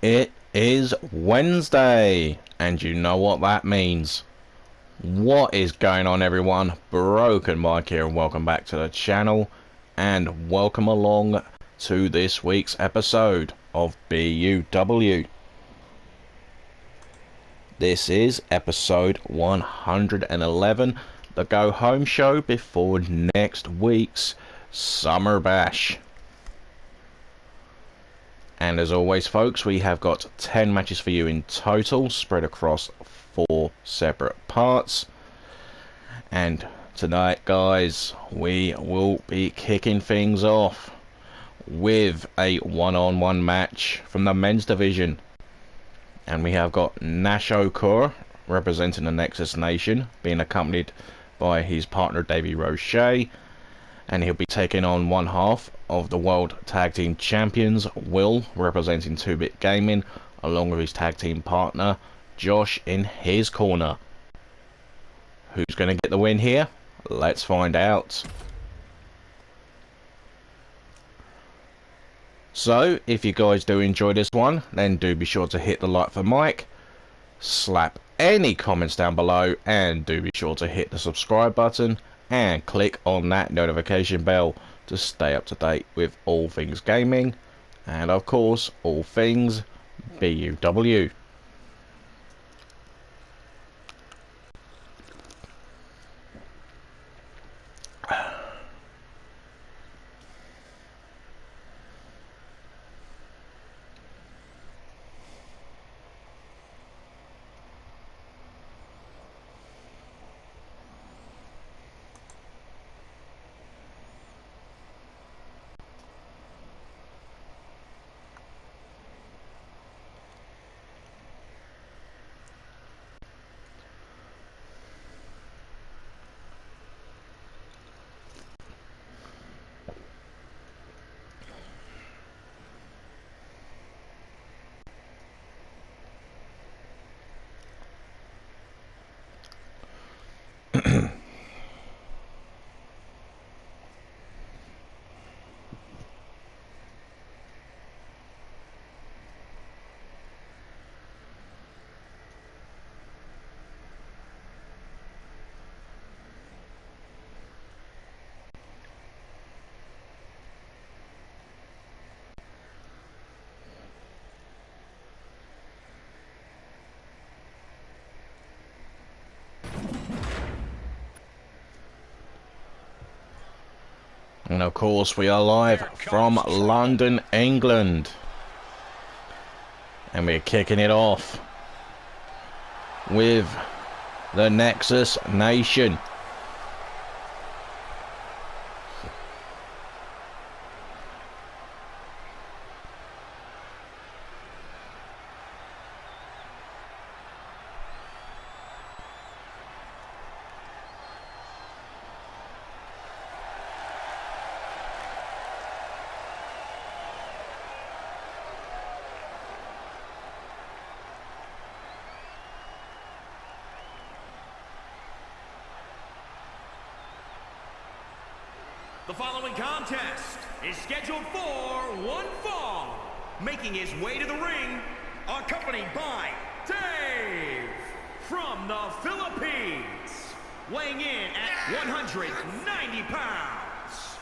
It is Wednesday, and you know what that means. What is going on, everyone? Broken Mike here, and welcome back to the channel, and welcome along to this week's episode of BUW. This is episode 111, the go home show before next week's Summer Bash. And as always, folks, we have got 10 matches for you in total, spread across 4 separate parts. And tonight, guys, we will be kicking things off with a one-on-one match from the men's division. And we have got Nash Okur representing the Nexus Nation, being accompanied by his partner Davey Roche. And he'll be taking on one half of the World Tag Team Champions, Will, representing 2-Bit Gaming, along with his tag team partner, Josh, in his corner. Who's going to get the win here? Let's find out. So, if you guys do enjoy this one, then do be sure to hit the like for Mike, slap any comments down below, and do be sure to hit the subscribe button and click on that notification bell to stay up to date with all things gaming and, of course, all things BUW. And of course, we are live from London, England. And we're kicking it off with the Nexus Nation. The following contest is scheduled for one fall. Making his way to the ring, accompanied by Dave from the Philippines. Weighing in at 190 pounds,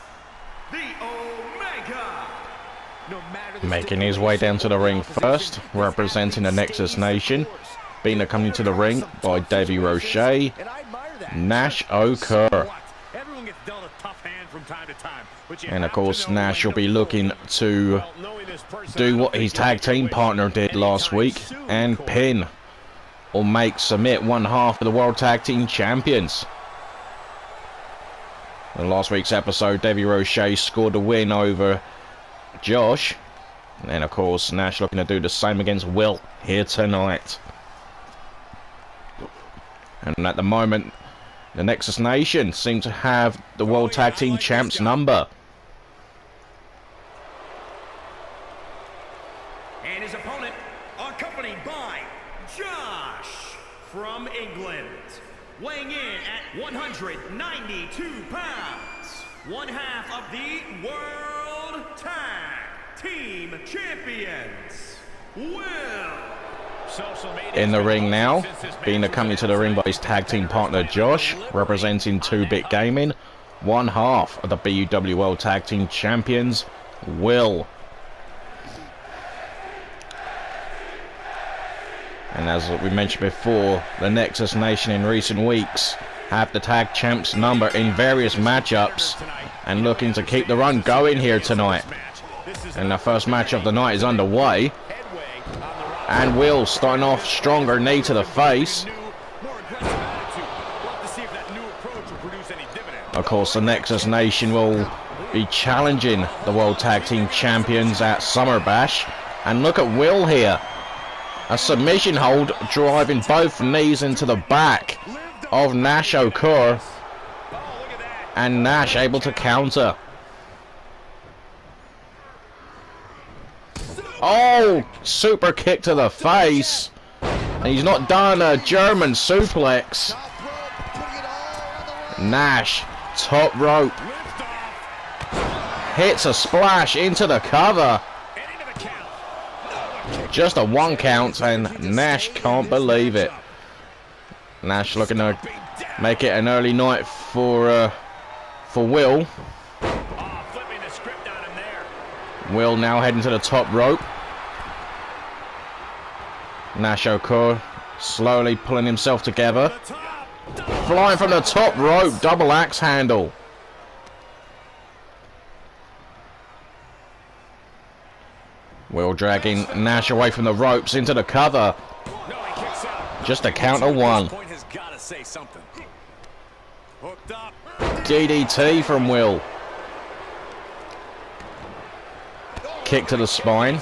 the Omega. Making his way down to the ring first, representing the Nexus Nation, being accompanied to the ring by Davey Roche, Nash Okur. And of course, Nash will be looking to do what his tag team partner did last week and pin or make submit one half of the World Tag Team Champions. In last week's episode, Davey Roche scored a win over Josh. And of course, Nash looking to do the same against Will here tonight. And at the moment, the Nexus Nation seem to have the World Tag Team Champs number. And his opponent, accompanied by Josh from England. Weighing in at 192 pounds. One half of the World Tag Team Champions. Will. In the ring now, being accompanied to the ring by his tag team partner Josh, representing 2-Bit Gaming, one half of the BUW World Tag Team Champions, Will. And as we mentioned before, the Nexus Nation in recent weeks have the tag champs number in various matchups and looking to keep the run going here tonight. And the first match of the night is underway. And Will starting off stronger, knee to the face. Of course, the Nexus Nation will be challenging the World Tag Team Champions at Summer Bash. And look at Will here. A submission hold driving both knees into the back of Nash Okur. And Nash able to counter. Oh, super kick to the face. And he's not done. A German suplex. Nash, top rope. Hits a splash into the cover. Just a 1 count, and Nash can't believe it. Nash looking to make it an early night for Will. Will now heading to the top rope. Nash Okur slowly pulling himself together. Flying from the top rope, double axe handle. Will dragging Nash away from the ropes into the cover. Just a count of 1. DDT from Will. Kick to the spine.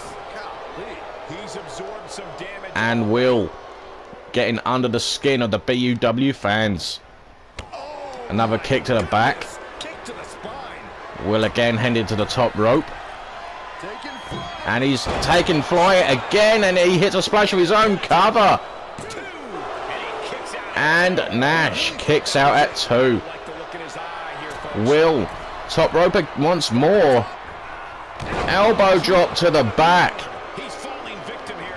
And Will getting under the skin of the BUW fans. Another kick to the back. Will again headed to the top rope. And he's taken flight again, and he hits a splash of his own cover. And Nash kicks out at 2. Will, top rope once more. Elbow drop to the back.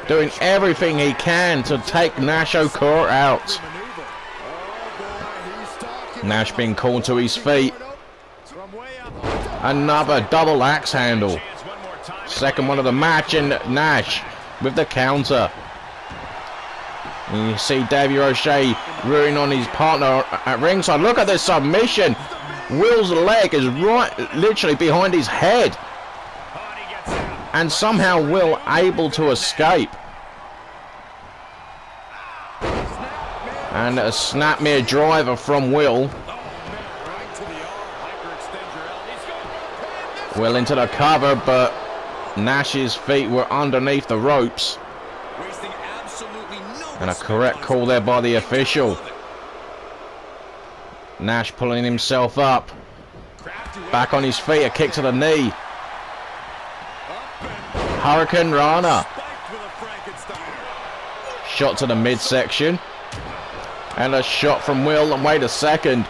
Doing everything he can to take Nash Okur out. Nash being called to his feet. Another double axe handle. Second one of the match, and Nash with the counter. And you see Davey Roche ruining on his partner at ringside. Look at this submission. Will's leg is right, literally behind his head. And somehow Will able to escape. And a snapmare driver from Will. Will into the cover, but Nash's feet were underneath the ropes. And a correct call there by the official. Nash pulling himself up. Back on his feet, a kick to the knee. Hurricane Rana. Shot to the midsection. And a shot from Will, and wait a second.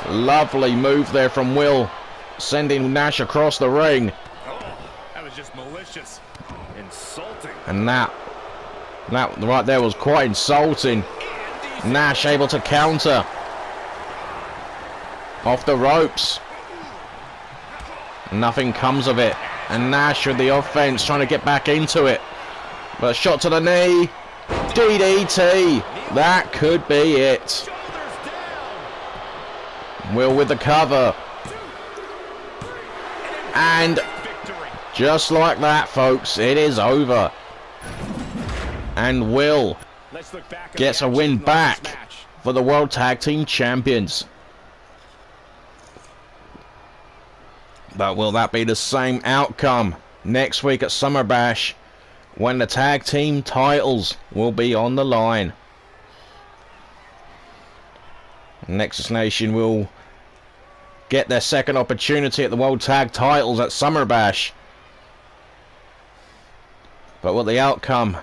Lovely move there from Will, sending Nash across the ring. That was just malicious. Insulting. And that right there was quite insulting. Nash able to counter. Off the ropes. Nothing comes of it. And Nash with the offense trying to get back into it. But a shot to the knee. DDT. That could be it. Will with the cover. And just like that, folks, it is over. And Will gets a win back for the World Tag Team Champions. But will that be the same outcome next week at Summer Bash, when the tag team titles will be on the line? Nexus Nation will get their second opportunity at the World Tag titles at Summer Bash. But will the outcome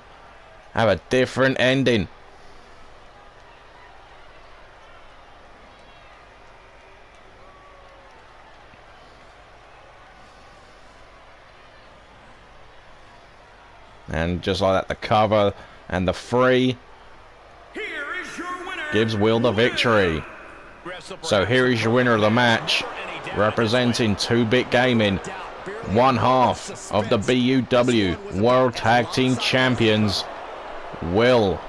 have a different ending? And just like that, the cover and the free gives Will the victory. So here is your winner of the match, representing 2-Bit Gaming, one half of the BUW World Tag Team Champions, Will.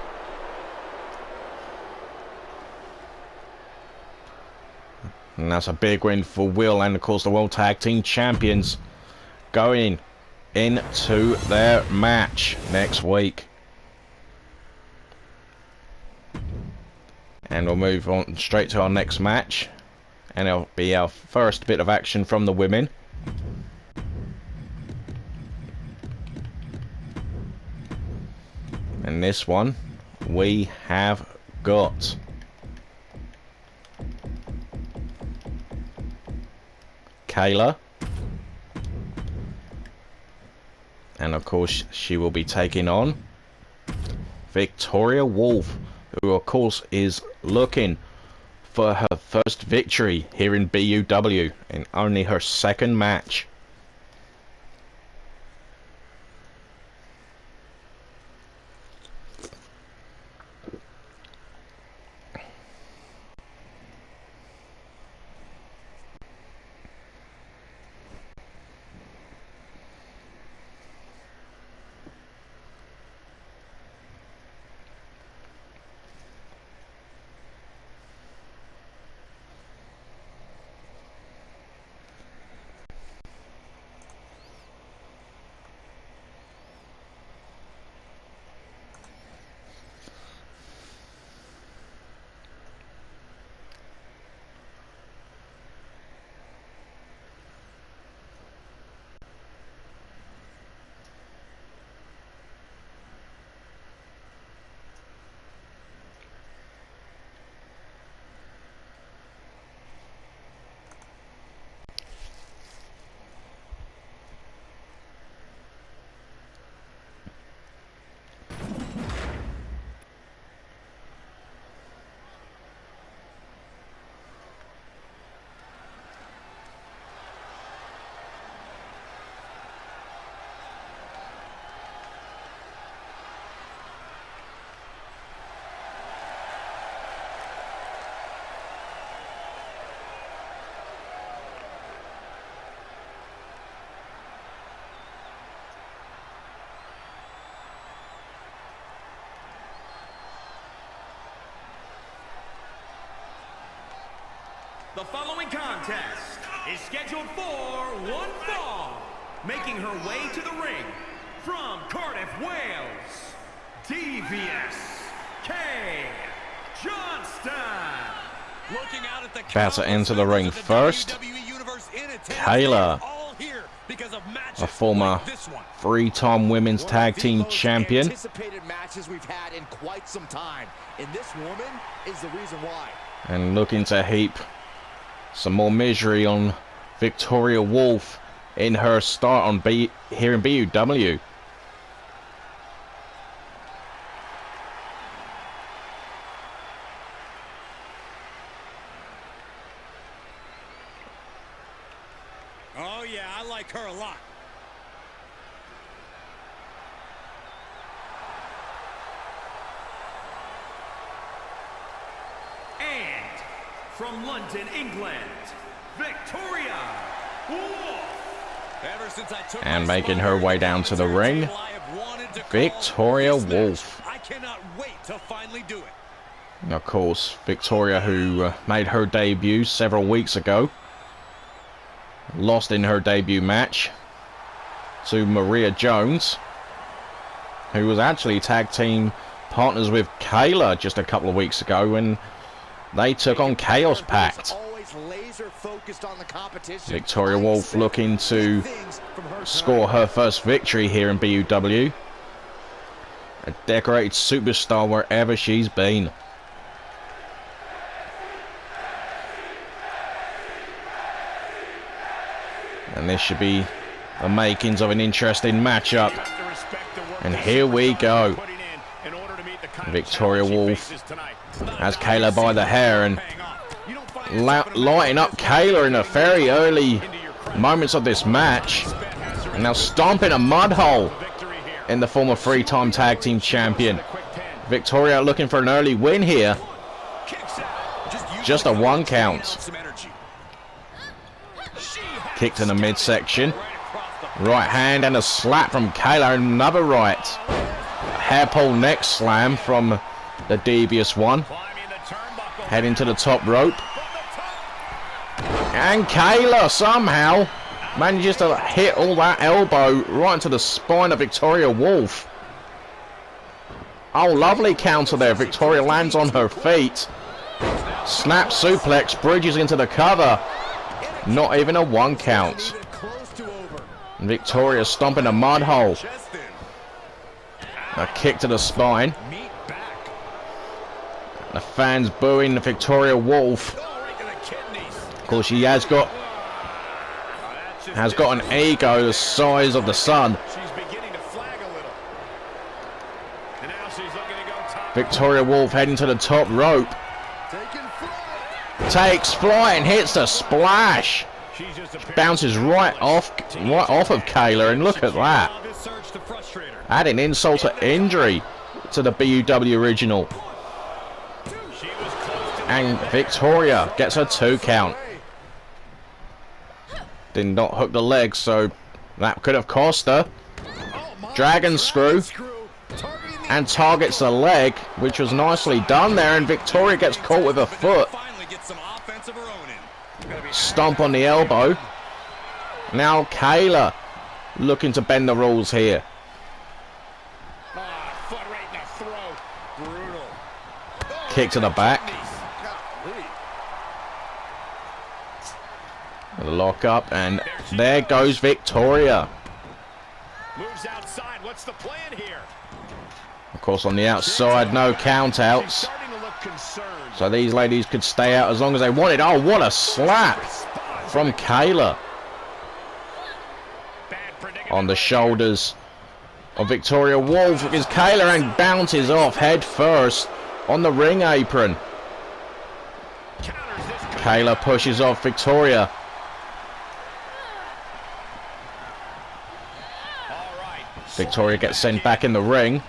And that's a big win for Will and of course the World Tag Team Champions going into their match next week. And we'll move on straight to our next match, and it'll be our first bit of action from the women. And this one we have got Kayla, and of course she will be taking on Victoria Wolf, who of course is looking for her first victory here in BUW in only her second match. The following contest is scheduled for one fall. Making her way to the ring from Cardiff, Wales, DVS K. Johnston. Looking out at the About to enter the ring first, Kayla, a former 3-time women's tag team champion. Anticipated matches we've had in quite some time, and this woman is the reason why. And looking to heap some more misery on Victoria Wolf in her start on here in BUW. Oh yeah, I like her a lot. And from London, England, Victoria Wolf. Ever since I took And my making spot her here way at the down to the commentary ring, table, I have wanted to call Victoria this match. Wolf. I cannot wait to finally do it. And of course, Victoria, who made her debut several weeks ago, lost in her debut match to Maria Jones, who was actually tag team partners with Kayla just a couple of weeks ago when they took on Chaos Pact. Victoria Wolf looking to score her first victory here in BUW. A decorated superstar wherever she's been. And this should be the makings of an interesting matchup. And here we go. Victoria Wolf has Kayla by the hair and lighting up Kayla in the very early moments of this match. And now stomping a mud hole. in the former 3-time tag team champion. Victoria looking for an early win here. Just a 1 count. Kicked in the midsection. Right hand and a slap from Kayla. Another right. Hair pull neck slam from the devious one. Heading to the top rope. And Kayla somehow manages to hit all that elbow right into the spine of Victoria Wolf. Oh, lovely counter there. Victoria lands on her feet. Snap suplex, bridges into the cover. Not even a 1 count. And Victoria stomping a mud hole. A kick to the spine. The fans booing Victoria Wolf. Of course, she has got an ego the size of the sun. Victoria Wolf heading to the top rope. Takes flight and hits the splash. Bounces right off of Kayla, and look at that. Adding insult to injury to the BUW original. And Victoria gets a 2 count. Did not hook the leg, so that could have cost her. Dragon screw. And targets the leg, which was nicely done there, and Victoria gets caught with a foot. Stomp on the elbow. Now Kayla looking to bend the rules here. Kick to the back. Lock up, and there goes Victoria. Moves outside. What's the plan here? Of course, on the outside, no count outs. So these ladies could stay out as long as they wanted. Oh, what a slap from Kayla. On the shoulders of Victoria Wolf is Kayla, and bounces off head first on the ring apron. Kayla pushes off Victoria. Victoria gets sent back in the ring.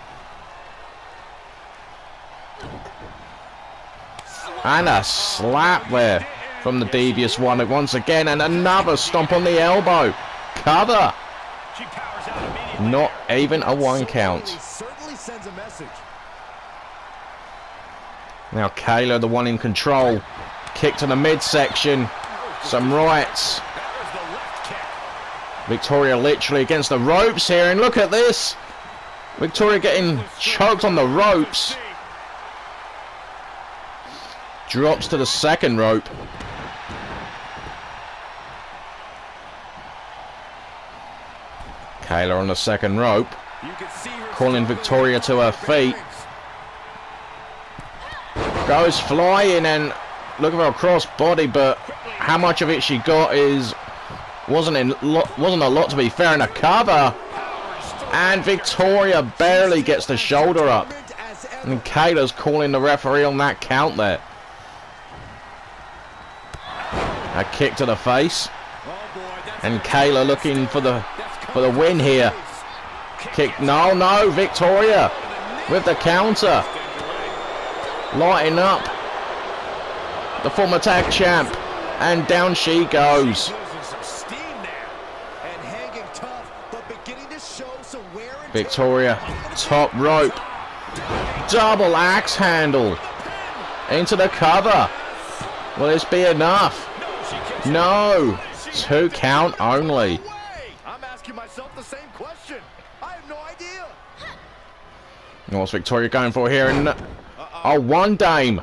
And a slap there from the devious one once again, and another stomp on the elbow. Cover. Not even a 1 count. Now Kayla, the one in control. Kick to the midsection. Some rights. Victoria literally against the ropes here, and look at this. Victoria getting choked on the ropes. Drops to the second rope. Kayla on the second rope. Calling Victoria to her feet. Goes flying, and looking for a cross body, but how much of it she got wasn't a lot, to be fair. In a cover, and Victoria barely gets the shoulder up, and Kayla's calling the referee on that count there. A kick to the face, and Kayla looking for the win here. Kick, no, Victoria with the counter, lighting up the former tag champ, and down she goes. Victoria, top rope, double axe handle into the cover. Will this be enough? No, 2 count only. I'm asking myself the same question. I have no idea. What's Victoria going for here? And oh, 1 dame.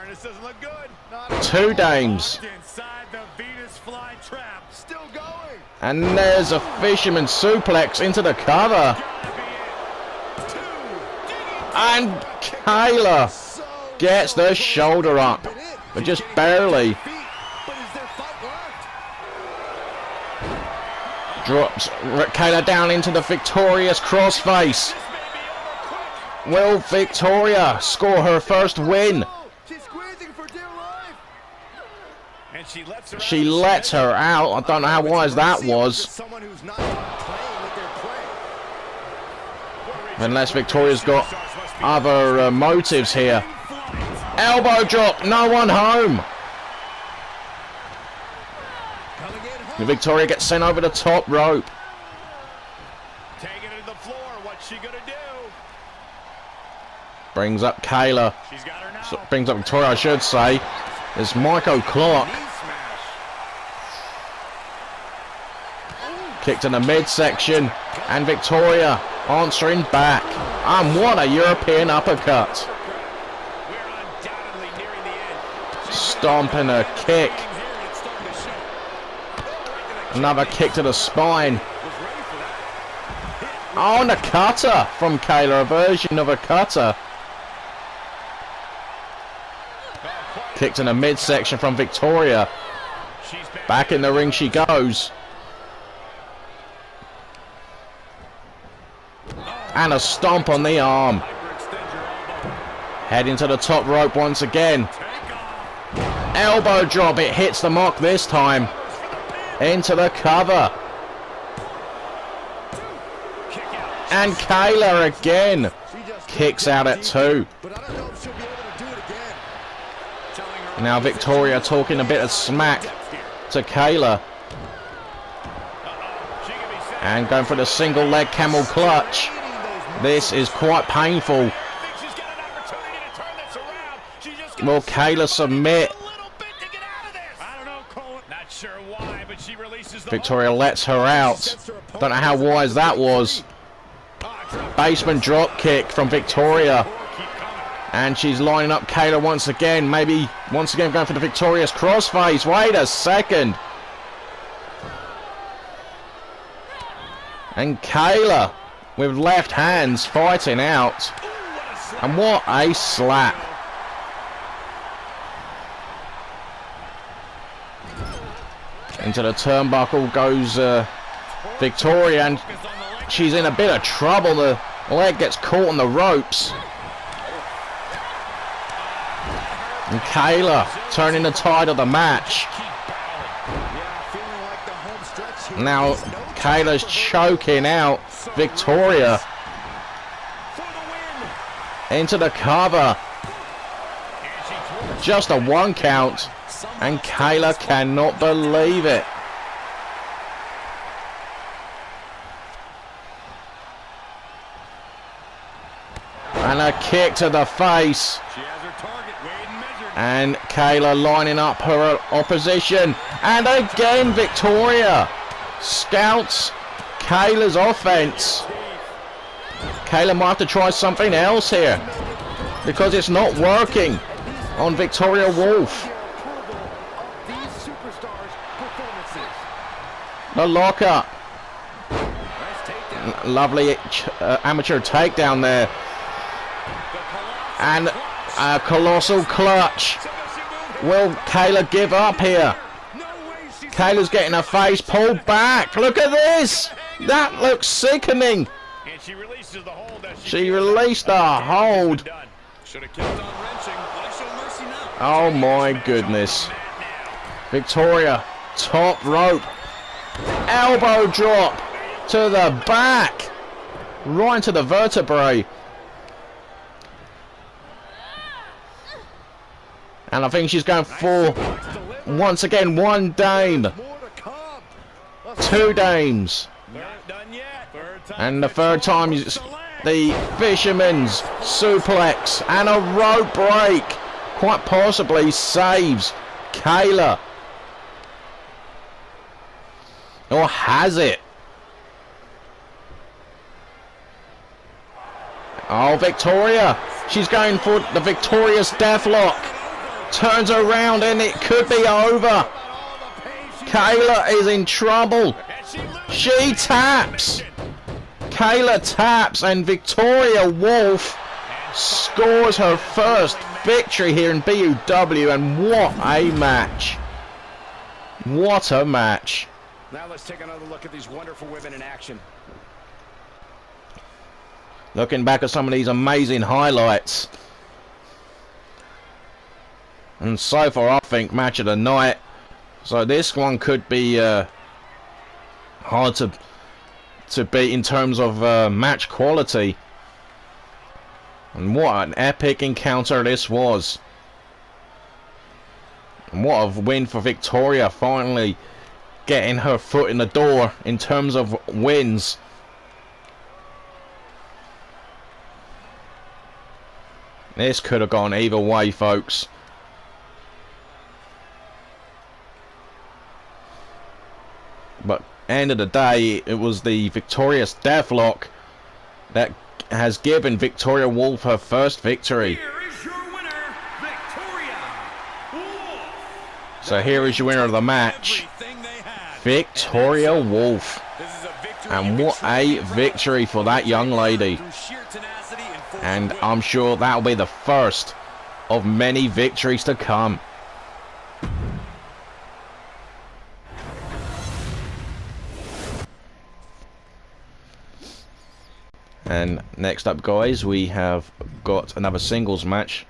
This doesn't look good. 2 dames. Inside the Venus fly trap. Still going. And there's a fisherman suplex into the cover. And Kayla gets the shoulder up, but just barely. Drops Kayla down into the victorious crossface. Will Victoria score her first win? She lets her out. I don't know how wise that was. Unless Victoria's got other motives here. Elbow drop, no one home. Victoria gets sent over the top rope. Taking it to the floor. What's she gonna do? Brings up Kayla. She's got her now. So, brings up Victoria, I should say. There's Michael Clark. Kicked in the midsection. And Victoria answering back. And what a European uppercut. We're undoubtedly nearing the end. Stomping a kick. Another kick to the spine. Oh, and a cutter from Kayla. A version of a cutter. Kicked in the midsection from Victoria. Back in the ring she goes. And a stomp on the arm. Heading to the top rope once again. Elbow drop. It hits the mark this time. Into the cover. And Kayla again. Kicks out at 2. Now Victoria talking a bit of smack to Kayla. And going for the single leg camel clutch. This is quite painful. Will Kayla submit? Victoria lets her out. Don't know how wise that was. Basement drop kick from Victoria. And she's lining up Kayla once again. Maybe once again going for the victorious crossface. Wait a second. And Kayla with left hands fighting out. And what a slap. Into the turnbuckle goes Victoria, and she's in a bit of trouble. The leg gets caught on the ropes. And Kayla turning the tide of the match. Now Kayla's choking out Victoria. Into the cover. Just a 1 count. And Kayla cannot believe it. And a kick to the face. And Kayla lining up her opposition. And again Victoria scouts Kayla's offense. Kayla might have to try something else here, because it's not working on Victoria Wolf. The lockup. Lovely amateur takedown there. And a colossal clutch. Will Kayla give up here? Kayla's getting her face pulled back. Look at this. That looks sickening. She released her hold. Oh my goodness. Victoria, top rope. Elbow drop to the back. Right into the vertebrae. And I think she's going for, once again, 1 dame. 2 dames. And the 3rd time is the fisherman's suplex. And a rope break. Quite possibly saves Kayla. Or has it? Oh, Victoria. She's going for the victorious deathlock. Turns around and it could be over. Kayla is in trouble. She taps. Kayla taps, and Victoria Wolf scores her first victory here in BUW. And what a match. What a match. Now let's take another look at these wonderful women in action. Looking back at some of these amazing highlights. And so far, I think match of the night. So this one could be hard to beat in terms of match quality. And what an epic encounter this was. And what a win for Victoria, finally getting her foot in the door in terms of wins. This could have gone either way, folks. But end of the day, it was the victorious Deathlock that has given Victoria Wolf her first victory. Here is your winner, Victoria Wolf. So here is your winner of the match, Victoria Wolf. And what a victory for that young lady. And I'm sure that'll be the first of many victories to come. And next up, guys, we have got another singles match,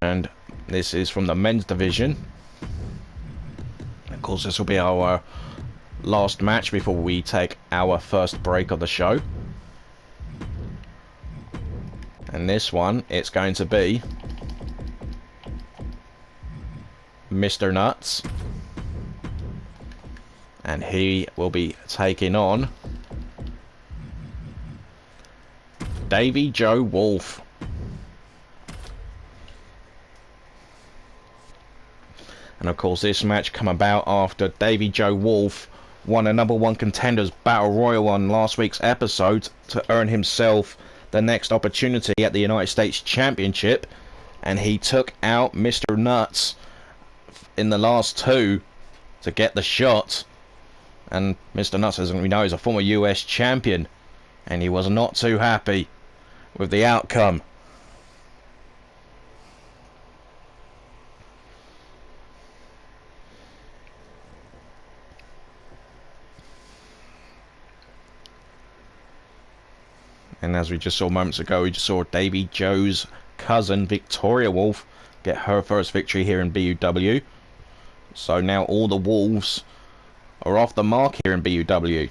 and this is from the men's division. Of course, this will be our last match before we take our first break of the show. And this one, it's going to be Mr. Nuts, and he will be taking on Davy Joe Wolf. And of course, this match come about after Davy Joe Wolf won a #1 Contenders Battle Royal on last week's episode to earn himself the next opportunity at the United States Championship, and he took out Mr. Nuts in the last two to get the shot. And Mr. Nuts, as we know, is a former US champion, and he was not too happy with the outcome. And as we just saw moments ago, we just saw Davy Joe's cousin Victoria Wolf get her first victory here in BUW. So now all the Wolves are off the mark here in BUW.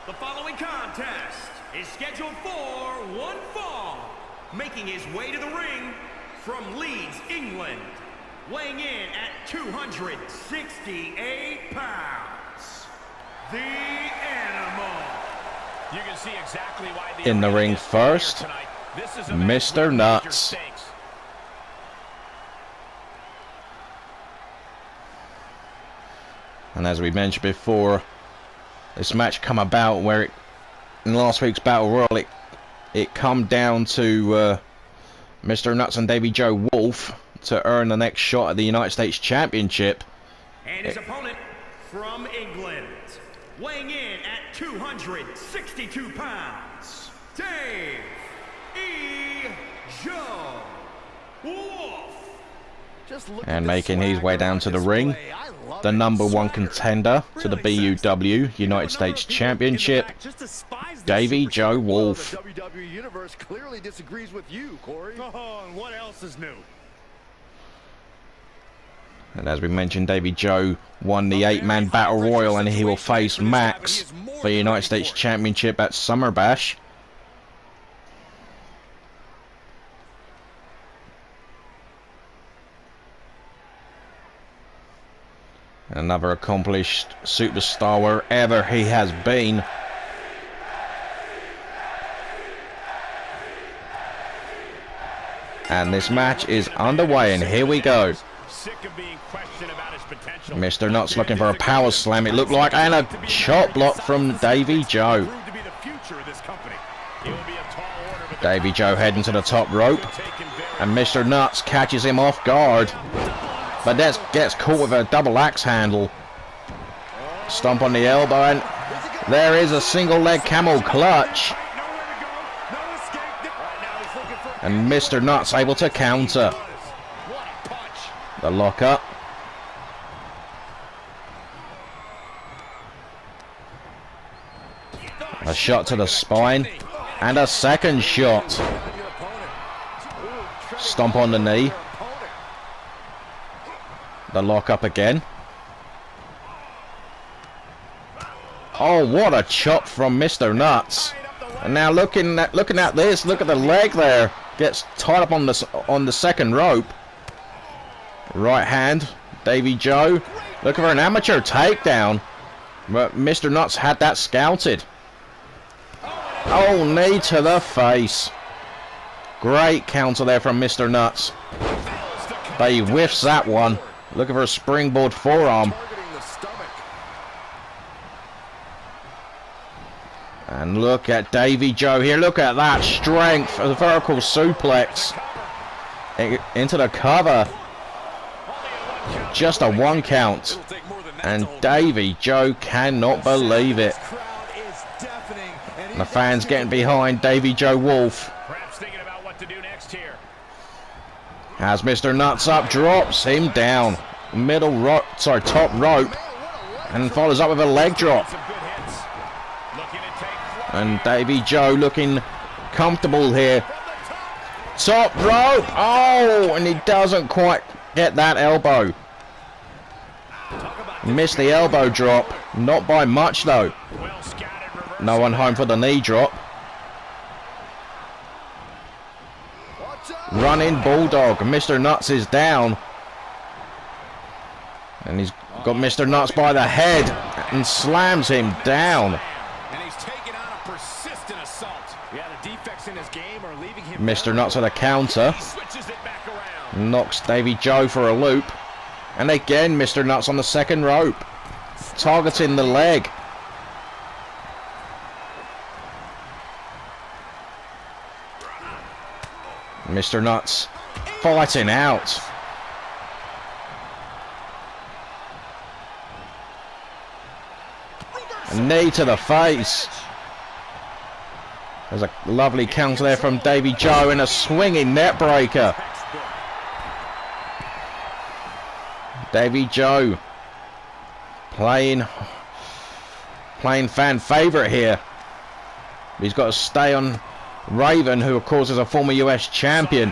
The following contest is scheduled for one fall. Making his way to the ring from Leeds, England, weighing in at 268 pounds, the Animal. You can see exactly why in the ring first, Mr. Nuts. And as we mentioned before, this match come about where in last week's Battle Royal, it come down to Mr. Nuts and Davy Joe Wolf to earn the next shot at the United States Championship. And his opponent from England, weighing in at 262 pounds, Dave E. Joe Wolf. And making his way down to the ring, the #1 contender to the BUW United States Championship, Davy Joe Wolf. The WWE Universe clearly disagrees with you, Corey. Oh, and what else is new? And as we mentioned, Davy Joe won the 8-man Battle Royal, and he will face Max for the United States Championship at Summer Bash. Another accomplished superstar wherever he has been. And this match is underway, and here we go. Sick of being questioned about his potential. Mr. Nuts looking for a power slam, it looked like, and a chop block from Davy Joe. Proved to be the future of this company. It will be a tall order, but Davy Joe heading to the top rope, and Mr. Nuts catches him off guard, but that gets caught with a double axe handle. Stomp on the elbow, and there is a single leg camel clutch. And Mr. Nuts able to counter. The lockup. A shot to the spine. And a second shot. Stomp on the knee. The lockup again. Oh, what a chop from Mr. Nuts. And now looking at this, look at the leg there. Gets tied up on the second rope. Right hand, Davy Joe. Looking for an amateur takedown. But Mr. Nuts had that scouted. Oh, knee to the face. Great counter there from Mr. Nuts. But he whiffs that one. Looking for a springboard forearm. And look at Davy Joe here. Look at that strength. A vertical suplex. Into the cover. Just a one count. And Davy Joe cannot believe it. And the fans getting behind Davy Joe Wolf. As Mr. Nuts up, drops him down. Top rope. And follows up with a leg drop. And Davy Joe looking comfortable here. Top rope. Oh, and he doesn't quite get that elbow. Missed the elbow drop. Not by much, though. No one home for the knee drop. Running Bulldog. Mr. Nuts is down. And he's got Mr. Nuts by the head and slams him down. Mr. Nuts with a counter. Knocks Davy Joe for a loop. And again, Mr. Nuts on the second rope. Targeting the leg. Mr. Nuts fighting out. A knee to the face. There's a lovely counter there from Davy Joe and a swinging net breaker. Davy Joe playing fan favorite here. He's got to stay on Raven, who of course is a former US champion,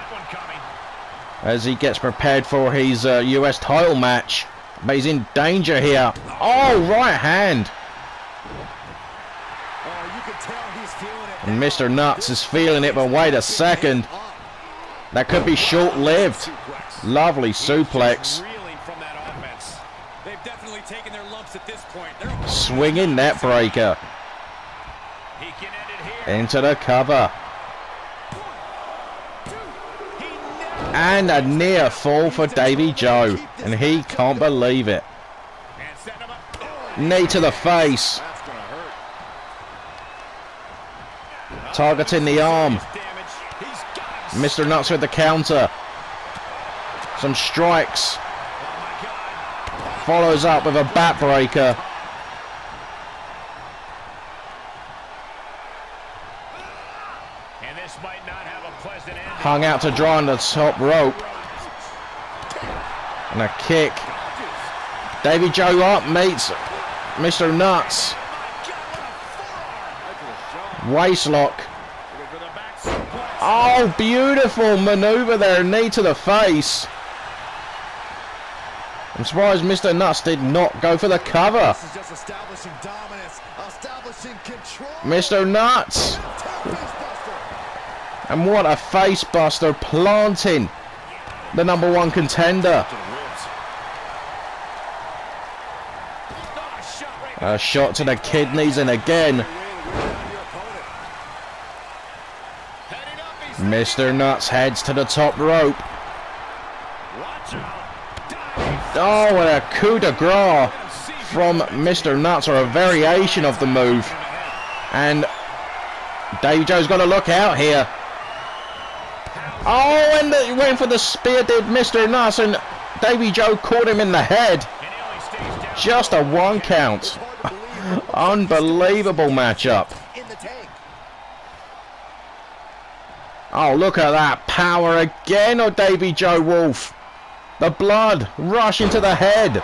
as he gets prepared for his US title match. But he's in danger here. Oh, right hand. And Mr. Nuts is feeling it, but wait a second. That could be short-lived. Lovely suplex. Swinging net breaker. Into the cover. And a near fall for Davy Joe. And he can't believe it. Knee to the face. Targeting the arm. Mr. Nuts with the counter. Some strikes. Follows up with a backbreaker. Hung out to dry on the top rope. And a kick. Davy Joe up meets Mr. Nuts. Waistlock. Oh, beautiful maneuver there. Knee to the face. I'm surprised Mr. Nuts did not go for the cover. Mr. Nuts. And what a face buster, planting the #1 contender. A shot to the kidneys, and again Mr. Nuts heads to the top rope. Oh, what a coup de grace from Mr. Nuts, or a variation of the move. And Davey Joe's got to look out here. Oh, and he went for the spear, did Mr. Nuts, and Davey Joe caught him in the head. Just a 1 count. Unbelievable matchup. Oh, look at that power again of Davey Joe Wolf. The blood rushing to the head.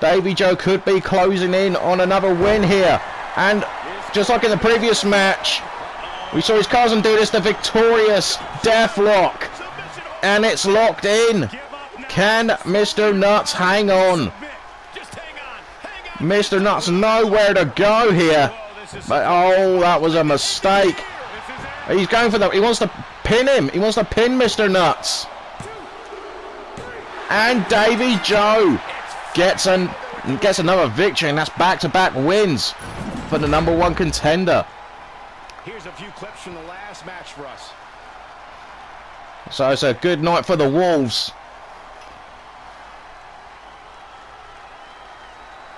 Davey Joe could be closing in on another win here. And just like in the previous match, we saw his cousin do this, the victorious death lock. And it's locked in. Can Mr. Nuts hang on? Mr. Nuts nowhere to go here. But oh, that was a mistake. He's going for he wants to pin him. He wants to pin Mr. Nuts. And Davey Joe gets another victory, and that's back-to-back wins for the #1 contender. Here's a few clips from the last match for us. So it's a good night for the Wolves,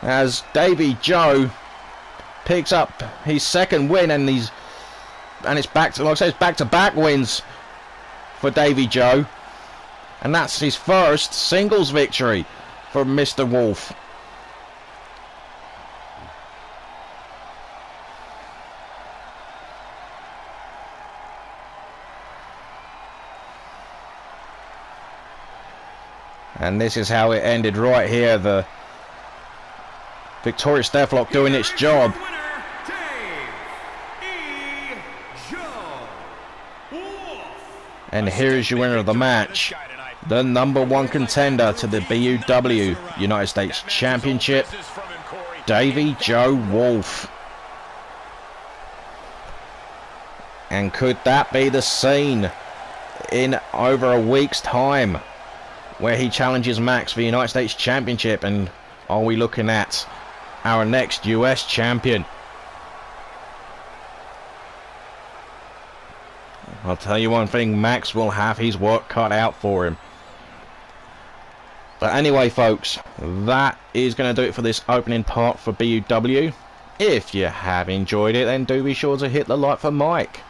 as Davey Joe picks up his 2nd win, and it's back to, like I said, it's back-to-back wins for Davey Joe, and that's his first singles victory for Mr. Wolf. And this is how it ended right here. The victorious Deathlock doing its job. And here is your winner of the match, the #1 contender to the BUW United States Championship, Davey Joe Wolf. And could that be the scene in over a week's time, where he challenges Max for the United States Championship? And are we looking at our next US champion? I'll tell you one thing, Max will have his work cut out for him. But anyway, folks, that is going to do it for this opening part for BUW. If you have enjoyed it, then do be sure to hit the like for Mike.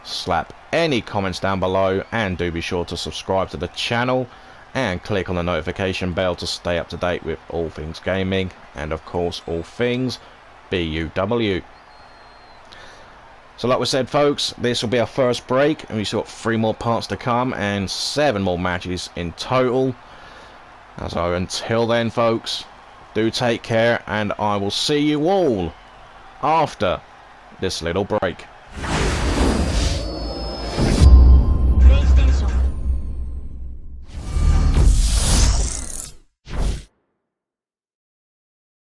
Slap any comments down below, and do be sure to subscribe to the channel and click on the notification bell to stay up to date with all things gaming, and of course all things BUW. So like we said, folks, this will be our first break, and we've got 3 more parts to come and 7 more matches in total. So until then, folks, do take care, and I will see you all after this little break.